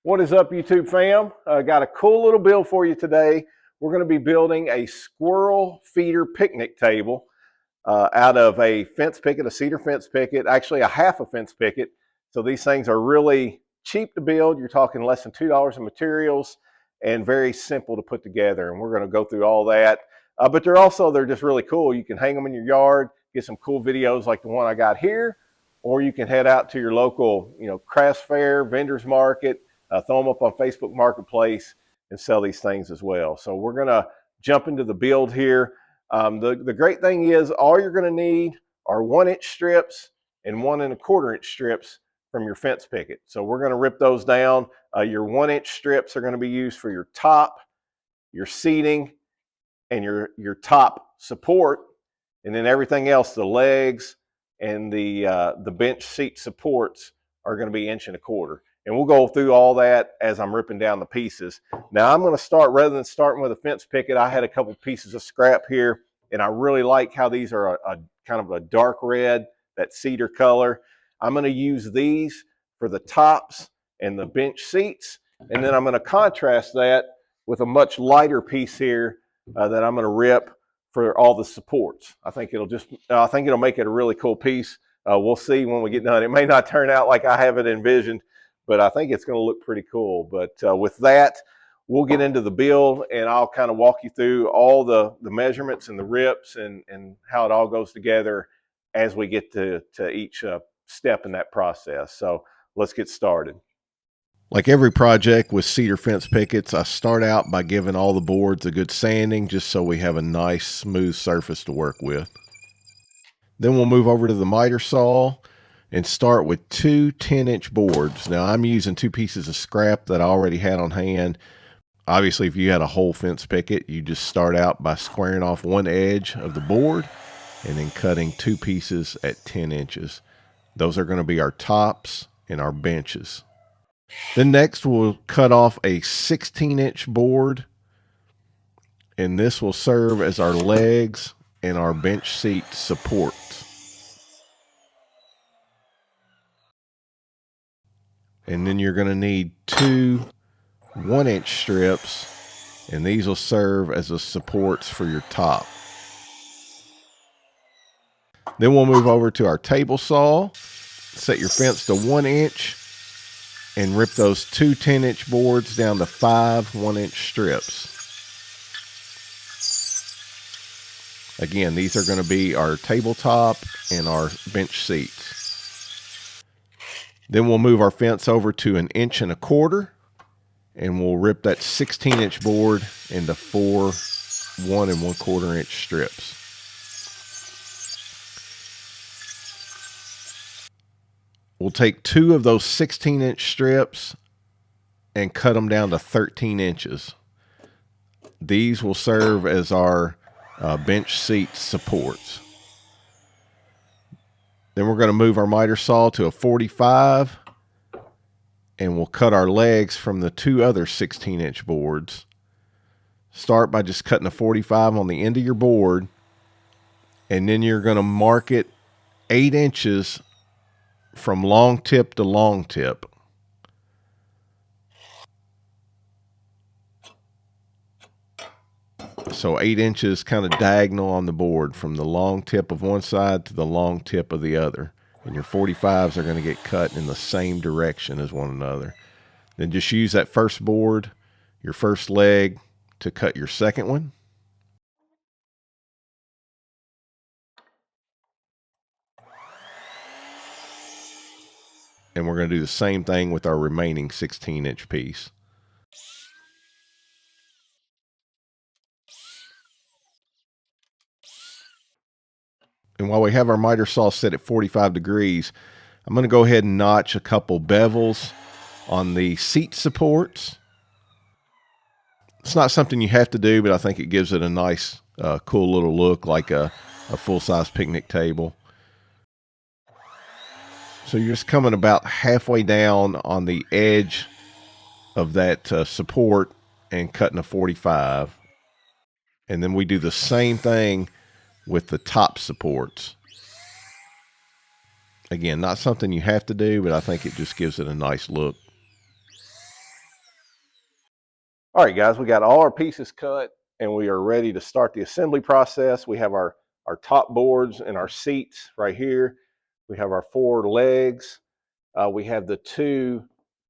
What is up, YouTube fam? Got a cool little build for you today. We're going to be building a squirrel feeder picnic table out of a fence picket, a cedar fence picket, actually a half a fence picket. So these things are really cheap to build. You're talking less than $2 in materials and very simple to put together. And we're going to go through all that. But they're just really cool. You can hang them in your yard, get some cool videos like the one I got here, or you can head out to your local, crafts fair, vendors market, throw them up on Facebook Marketplace and sell these things as well. So we're going to jump into the build here. The great thing is all you're going to need are 1-inch strips and 1 1/4-inch strips from your fence picket. So we're going to rip those down. Your 1-inch strips are going to be used for your top, your seating, and your top support, and then everything else, the legs and the bench seat supports, are going to be 1 1/4 inch. And we'll go through all that as I'm ripping down the pieces. Now I'm going to start, rather than starting with a fence picket, I had a couple pieces of scrap here, and I really like how these are a kind of a dark red, that cedar color. I'm going to use these for the tops and the bench seats, and then I'm going to contrast that with a much lighter piece here that I'm going to rip for all the supports. I think it'll make it a really cool piece. We'll see when we get done. It may not turn out like I have it envisioned, but I think it's going to look pretty cool. But with that, we'll get into the build, and I'll kind of walk you through all the measurements and the rips and how it all goes together as we get to each step in that process. So let's get started. Like every project with cedar fence pickets, I start out by giving all the boards a good sanding just so we have a nice smooth surface to work with. Then we'll move over to the miter saw and start with 2 10-inch boards. Now I'm using 2 pieces of scrap that I already had on hand. Obviously, if you had a whole fence picket, you just start out by squaring off one edge of the board and then cutting 2 pieces at 10 inches. Those are going to be our tops and our benches. Then next we'll cut off a 16-inch board, and this will serve as our legs and our bench seat supports. And then you're going to need 2 1-inch strips, and these will serve as the supports for your top. Then we'll move over to our table saw, set your fence to 1 inch, and rip those 2 10-inch boards down to 5 1-inch strips. Again, these are going to be our tabletop and our bench seats. Then we'll move our fence over to 1 1/4 inch, and we'll rip that 16-inch board into 4 1 1/4 inch strips. We'll take 2 of those 16-inch strips and cut them down to 13 inches. These will serve as our bench seat supports. Then we're going to move our miter saw to a 45, and we'll cut our legs from the 2 other 16-inch boards. Start by just cutting a 45 on the end of your board, and then you're going to mark it 8 inches from long tip to long tip. So 8 inches kind of diagonal on the board from the long tip of one side to the long tip of the other. And your 45s are going to get cut in the same direction as one another. Then just use that first board, your first leg, to cut your second one. And we're going to do the same thing with our remaining 16-inch piece. And while we have our miter saw set at 45 degrees, I'm going to go ahead and notch a couple bevels on the seat supports. It's not something you have to do, but I think it gives it a nice, cool little look, like a full-size picnic table. So you're just coming about halfway down on the edge of that support and cutting a 45. And then we do the same thing with the top supports. Again, not something you have to do, but I think it just gives it a nice look. All right, guys, we got all our pieces cut and we are ready to start the assembly process. We have our top boards and our seats right here. We have our 4 legs. We have the 2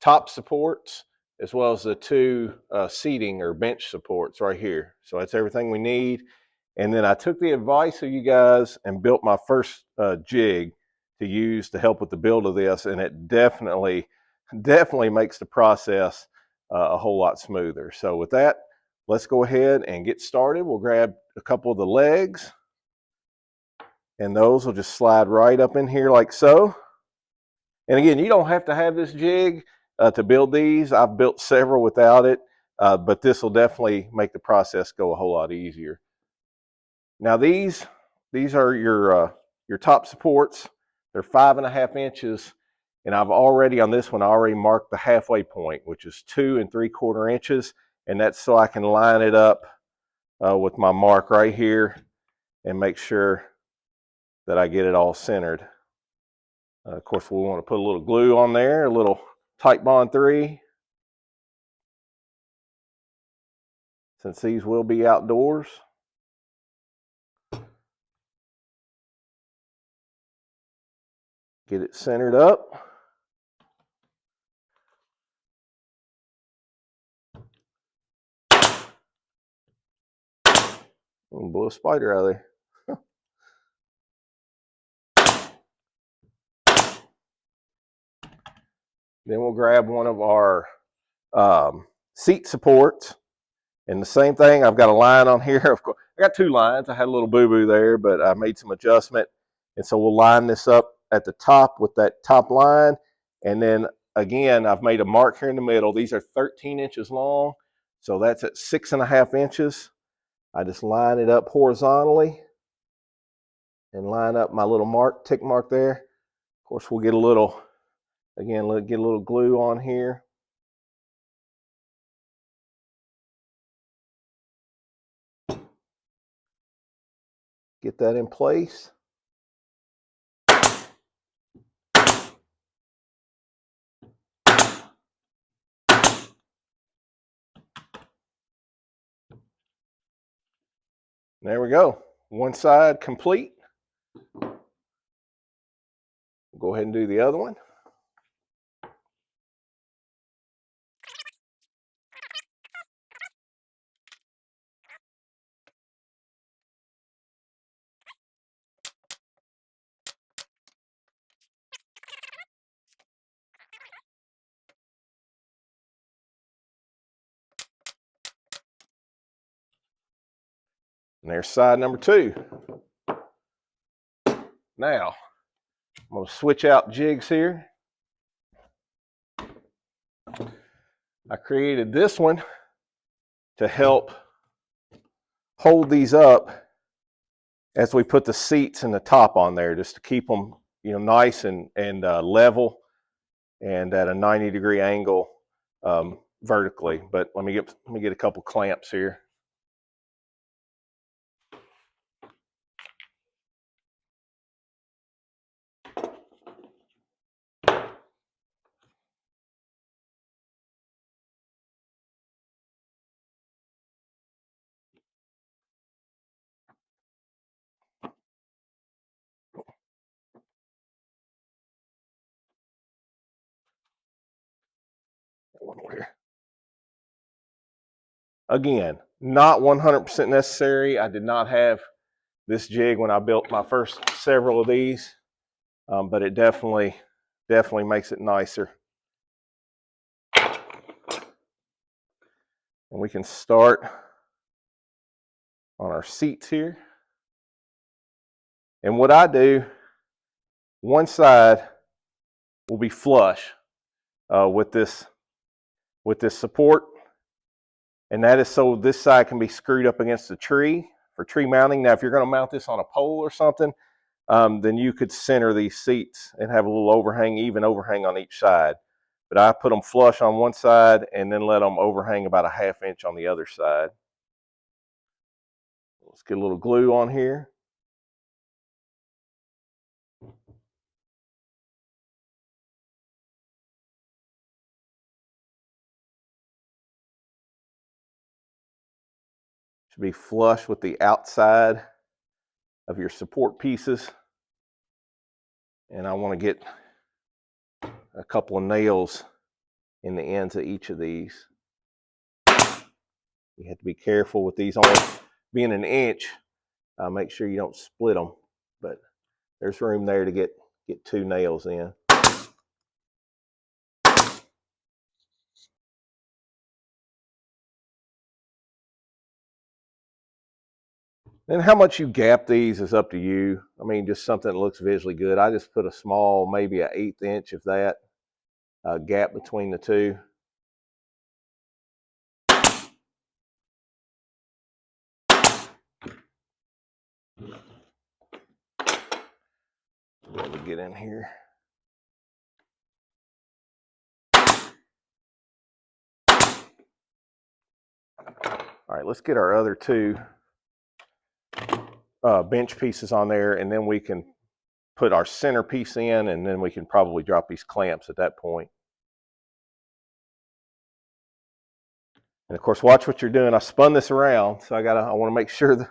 top supports as well as the 2 seating or bench supports right here. So that's everything we need. And then I took the advice of you guys and built my first jig to use to help with the build of this, and it definitely makes the process a whole lot smoother. So with that, let's go ahead and get started. We'll grab a couple of the legs, and those will just slide right up in here like so. And again, you don't have to have this jig to build these. I've built several without it, but this will definitely make the process go a whole lot easier. Now these are your top supports. They're 5.5 inches, and I've already on this one I already marked the halfway point, which is 2 3/4 inches, and that's so I can line it up with my mark right here and make sure that I get it all centered. Of course, we want to put a little glue on there, a little Tightbond 3, since these will be outdoors. Get it centered up. I'm blow a spider out of there. Then we'll grab one of our seat supports. And the same thing, I've got a line on here. Of course, I got 2 lines. I had a little boo-boo there, but I made some adjustment. And so we'll line this up at the top with that top line. And then again, I've made a mark here in the middle. These are 13 inches long. So that's at 6.5 inches. I just line it up horizontally and line up my little mark, tick mark there. Of course, we'll get a little, again, get a little glue on here. Get that in place. There we go. One side complete. Go ahead and do the other one. And there's side number 2. Now, I'm going to switch out jigs here. I created this one to help hold these up as we put the seats and the top on there, just to keep them, nice and level and at a 90-degree angle vertically. But let me get a couple clamps here. One more here. Again, not 100% necessary. I did not have this jig when I built my first several of these, but it definitely makes it nicer. And we can start on our seats here. And what I do, one side will be flush with this support, and that is so this side can be screwed up against the tree for tree mounting. Now, if you're going to mount this on a pole or something, then you could center these seats and have a little overhang, even overhang on each side. But I put them flush on one side and then let them overhang about a 1/2 inch on the other side. Let's get a little glue on here. Should be flush with the outside of your support pieces. And I want to get a couple of nails in the ends of each of these. You have to be careful with these only being an inch. Make sure you don't split them, but there's room there to get 2 nails in. And how much you gap these is up to you. I mean, just something that looks visually good. I just put a small, maybe an 1/8 inch, if that, gap between the two. Let me get in here. All right, let's get our other 2 bench pieces on there, and then we can put our center piece in, and then we can probably drop these clamps at that point. And of course, watch what you're doing. I spun this around, so I want to make sure that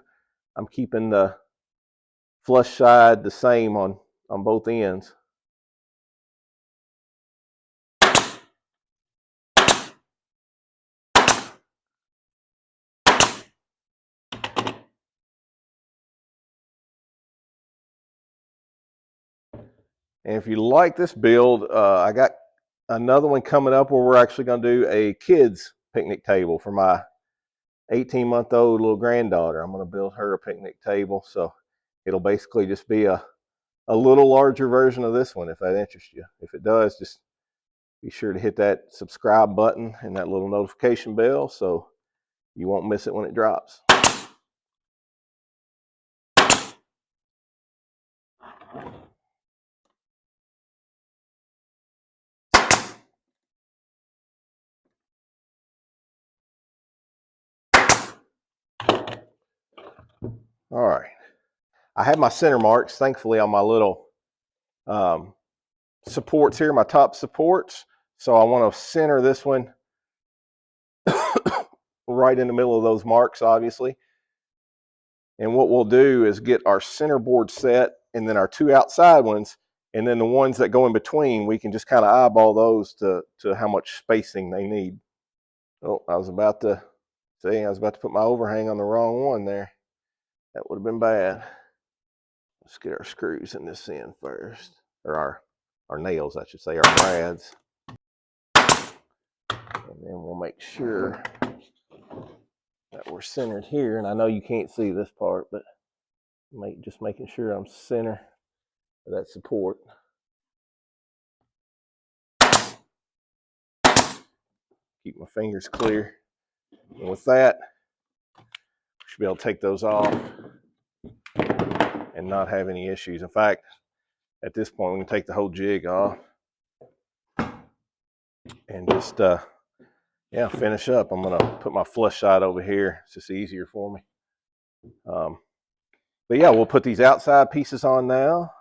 I'm keeping the flush side the same on both ends. And if you like this build, I got another one coming up where we're actually going to do a kids picnic table for my 18-month-old little granddaughter. I'm going to build her a picnic table, so it'll basically just be a little larger version of this one, if that interests you. If it does, just be sure to hit that subscribe button and that little notification bell so you won't miss it when it drops. All right. I have my center marks, thankfully, on my little supports here, my top supports. So I want to center this one right in the middle of those marks, obviously. And what we'll do is get our center board set, and then our 2 outside ones, and then the ones that go in between, we can just kind of eyeball those to how much spacing they need. Oh, I was about to put my overhang on the wrong one there. That would have been bad. Let's get our screws in this end first, or our nails, I should say, our brads. And then we'll make sure that we're centered here. And I know you can't see this part, but just making sure I'm center of that support. Keep my fingers clear. And with that, we should be able to take those off and not have any issues. In fact, at this point, we can take the whole jig off and just, finish up. I'm going to put my flush side over here. It's just easier for me. But yeah, we'll put these outside pieces on now.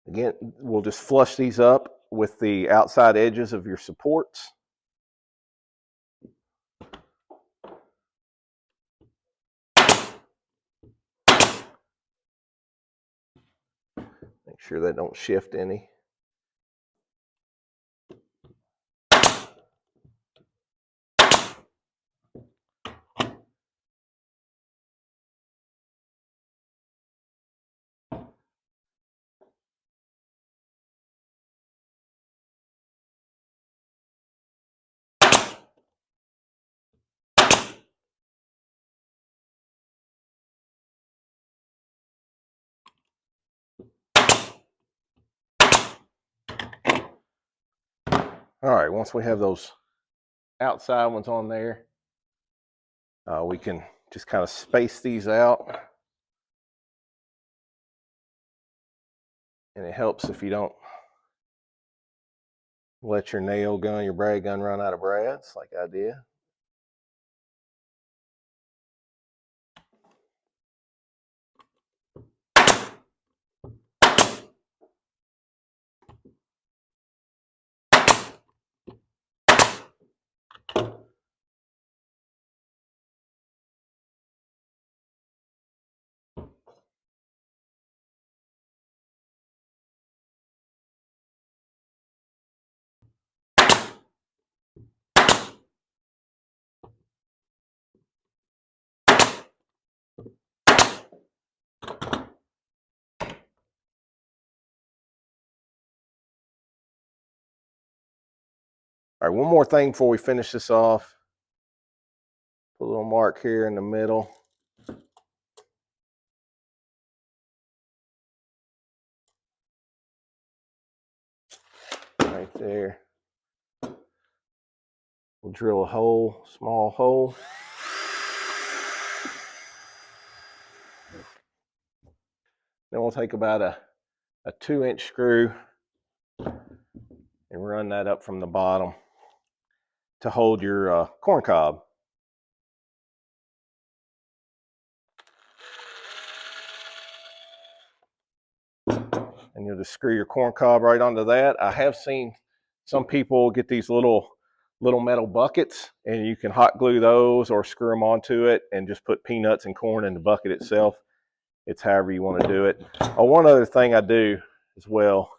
Again, we'll just flush these up with the outside edges of your supports. Make sure they don't shift any. All right, once we have those outside ones on there, we can just kind of space these out. And it helps if you don't let your your brad gun run out of brads like I did. All right, one more thing before we finish this off. Put a little mark here in the middle. Right there. We'll drill a hole, small hole. Then we'll take about a 2-inch screw and run that up from the bottom to hold your corn cob. And you'll just screw your corn cob right onto that. I have seen some people get these little metal buckets, and you can hot glue those or screw them onto it and just put peanuts and corn in the bucket itself. It's however you want to do it. Oh, one other thing I do as well,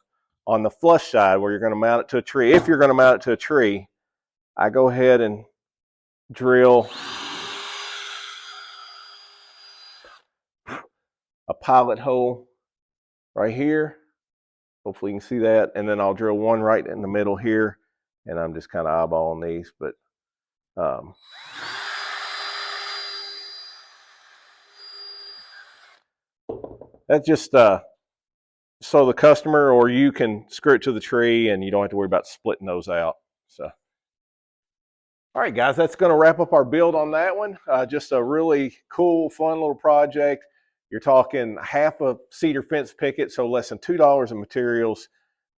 on the flush side where you're going to mount it to a tree, if you're going to mount it to a tree, I go ahead and drill a pilot hole right here. Hopefully you can see that. And then I'll drill one right in the middle here. And I'm just kind of eyeballing these. But that's just so the customer or you can screw it to the tree and you don't have to worry about splitting those out. So, all right, guys, that's going to wrap up our build on that one. Just a really cool, fun little project. You're talking half a cedar fence picket, so less than $2 in materials,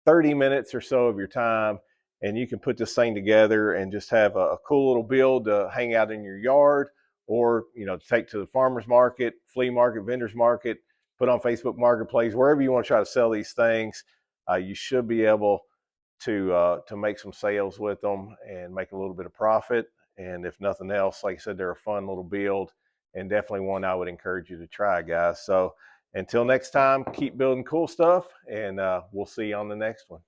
30 minutes or so of your time, and you can put this thing together and just have a cool little build to hang out in your yard, or take to the farmer's market, flea market, vendor's market, put on Facebook Marketplace, wherever you want to try to sell these things. You should be able to make some sales with them and make a little bit of profit. And if nothing else, like I said, they're a fun little build and definitely one I would encourage you to try, guys. So until next time, keep building cool stuff, and we'll see you on the next one.